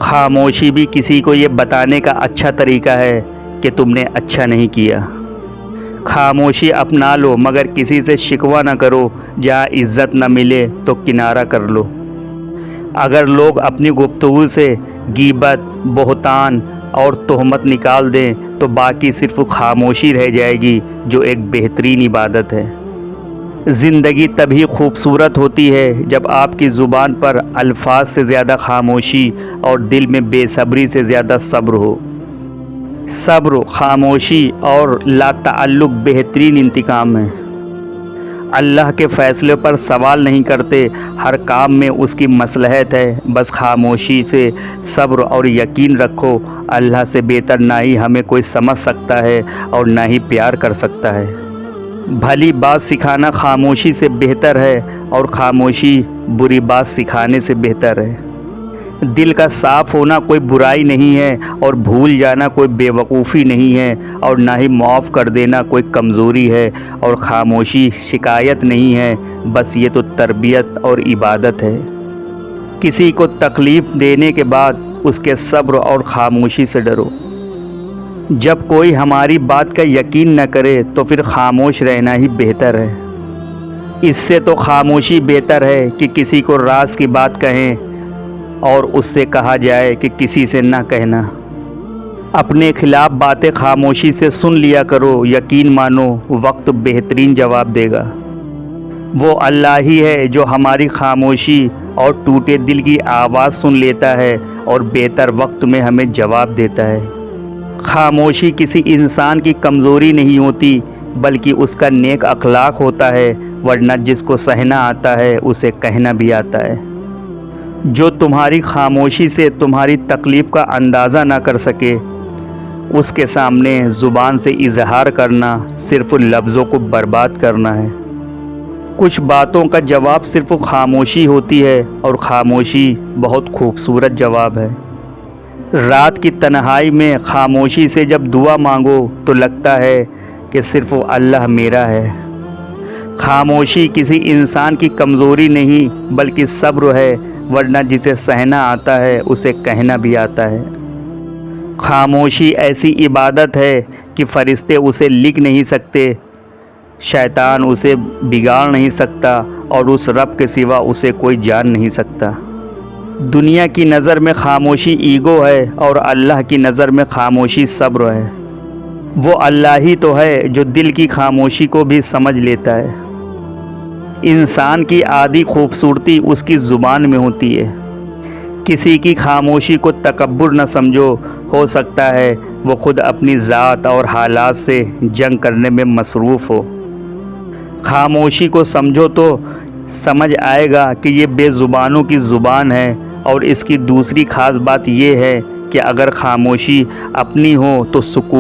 خاموشی بھی کسی کو یہ بتانے کا اچھا طریقہ ہے کہ تم نے اچھا نہیں کیا۔ خاموشی اپنا لو مگر کسی سے شکوہ نہ کرو، جہاں عزت نہ ملے تو کنارہ کر لو۔ اگر لوگ اپنی گفتگو سے غیبت، بہتان اور تہمت نکال دیں تو باقی صرف خاموشی رہ جائے گی، جو ایک بہترین عبادت ہے۔ زندگی تبھی خوبصورت ہوتی ہے جب آپ کی زبان پر الفاظ سے زیادہ خاموشی اور دل میں بے صبری سے زیادہ صبر ہو۔ صبر، خاموشی اور لا تعلق بہترین انتقام ہے۔ اللہ کے فیصلے پر سوال نہیں کرتے، ہر کام میں اس کی مصلحت ہے، بس خاموشی سے صبر اور یقین رکھو، اللہ سے بہتر نہ ہی ہمیں کوئی سمجھ سکتا ہے اور نہ ہی پیار کر سکتا ہے۔ بھلی بات سکھانا خاموشی سے بہتر ہے اور خاموشی بری بات سکھانے سے بہتر ہے۔ دل کا صاف ہونا کوئی برائی نہیں ہے اور بھول جانا کوئی بے وقوفی نہیں ہے اور نہ ہی معاف کر دینا کوئی کمزوری ہے، اور خاموشی شکایت نہیں ہے، بس یہ تو تربیت اور عبادت ہے۔ کسی کو تکلیف دینے کے بعد اس کے صبر اور خاموشی سے ڈرو۔ جب کوئی ہماری بات کا یقین نہ کرے تو پھر خاموش رہنا ہی بہتر ہے۔ اس سے تو خاموشی بہتر ہے کہ کسی کو راز کی بات کہیں اور اس سے کہا جائے کہ کسی سے نہ کہنا۔ اپنے خلاف باتیں خاموشی سے سن لیا کرو، یقین مانو وقت بہترین جواب دے گا۔ وہ اللہ ہی ہے جو ہماری خاموشی اور ٹوٹے دل کی آواز سن لیتا ہے اور بہتر وقت میں ہمیں جواب دیتا ہے۔ خاموشی کسی انسان کی کمزوری نہیں ہوتی بلکہ اس کا نیک اخلاق ہوتا ہے، ورنہ جس کو سہنا آتا ہے اسے کہنا بھی آتا ہے۔ جو تمہاری خاموشی سے تمہاری تکلیف کا اندازہ نہ کر سکے، اس کے سامنے زبان سے اظہار کرنا صرف لفظوں کو برباد کرنا ہے۔ کچھ باتوں کا جواب صرف خاموشی ہوتی ہے اور خاموشی بہت خوبصورت جواب ہے۔ رات کی تنہائی میں خاموشی سے جب دعا مانگو تو لگتا ہے کہ صرف اللہ میرا ہے۔ خاموشی کسی انسان کی کمزوری نہیں بلکہ صبر ہے، ورنہ جسے سہنا آتا ہے اسے کہنا بھی آتا ہے۔ خاموشی ایسی عبادت ہے کہ فرشتے اسے لکھ نہیں سکتے، شیطان اسے بگاڑ نہیں سکتا اور اس رب کے سوا اسے کوئی جان نہیں سکتا۔ دنیا کی نظر میں خاموشی ایگو ہے اور اللہ کی نظر میں خاموشی صبر ہے۔ وہ اللہ ہی تو ہے جو دل کی خاموشی کو بھی سمجھ لیتا ہے۔ انسان کی آدھی خوبصورتی اس کی زبان میں ہوتی ہے۔ کسی کی خاموشی کو تکبر نہ سمجھو، ہو سکتا ہے وہ خود اپنی ذات اور حالات سے جنگ کرنے میں مصروف ہو۔ خاموشی کو سمجھو تو سمجھ آئے گا کہ یہ بے زبانوں کی زبان ہے، اور اس کی دوسری خاص بات یہ ہے کہ اگر خاموشی اپنی ہو تو سکون